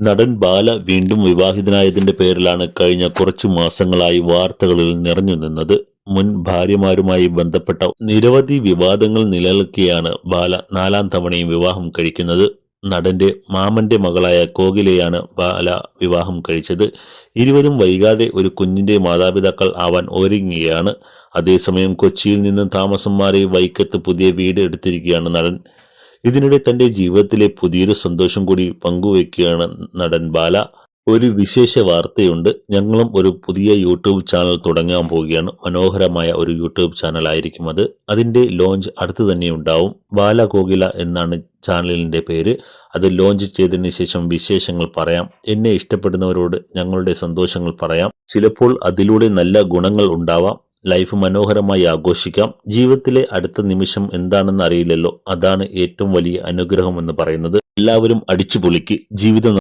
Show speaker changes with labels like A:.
A: നടൻ ബാല വീണ്ടും വിവാഹിതനായതിന്റെ പേരിലാണ് കഴിഞ്ഞ കുറച്ചു മാസങ്ങളായി വാർത്തകളിൽ നിറഞ്ഞു നിന്നത്. മുൻ ഭാര്യമാരുമായി ബന്ധപ്പെട്ട നിരവധി വിവാദങ്ങൾ നിലനിൽക്കെയാണ് ബാല 4ാം തവണയും വിവാഹം കഴിക്കുന്നത്. നടന്റെ മാമന്റെ മകളായ കോകിലയാണ് ബാല വിവാഹം കഴിച്ചത്. ഇരുവരും വൈകാതെ ഒരു കുഞ്ഞിന്റെ മാതാപിതാക്കൾ ആവാൻ ഒരുങ്ങുകയാണ്. അതേസമയം കൊച്ചിയിൽ നിന്ന് താമസം മാറി വൈക്കത്ത് പുതിയ വീട് എടുത്തിരിക്കുകയാണ് നടൻ. ഇതിനിടെ തന്റെ ജീവിതത്തിലെ പുതിയൊരു സന്തോഷം കൂടി പങ്കുവയ്ക്കുകയാണ് നടൻ ബാല. ഒരു വിശേഷ വാർത്തയുണ്ട്. ഞങ്ങളും ഒരു പുതിയ യൂട്യൂബ് ചാനൽ തുടങ്ങാൻ പോവുകയാണ്. മനോഹരമായ ഒരു യൂട്യൂബ് ചാനൽ ആയിരിക്കും അത്. അതിന്റെ ലോഞ്ച് അടുത്ത് തന്നെ ഉണ്ടാവും. ബാല കോകില എന്നാണ് ചാനലിന്റെ പേര്. അത് ലോഞ്ച് ചെയ്തതിന് ശേഷം വിശേഷങ്ങൾ പറയാം. എന്നെ ഇഷ്ടപ്പെടുന്നവരോട് ഞങ്ങളുടെ സന്തോഷങ്ങൾ പറയാം. ചിലപ്പോൾ അതിലൂടെ നല്ല ഗുണങ്ങൾ ഉണ്ടാവാം. ലൈഫ് മനോഹരമായി ആഘോഷിക്കാം. ജീവിതത്തിലെ അടുത്ത നിമിഷം എന്താണെന്ന് അറിയില്ലല്ലോ. അതാണ് ഏറ്റവും വലിയ അനുഗ്രഹം എന്ന് പറയുന്നത്. എല്ലാവരും അടിച്ചു പൊളിക്ക്. ജീവിതം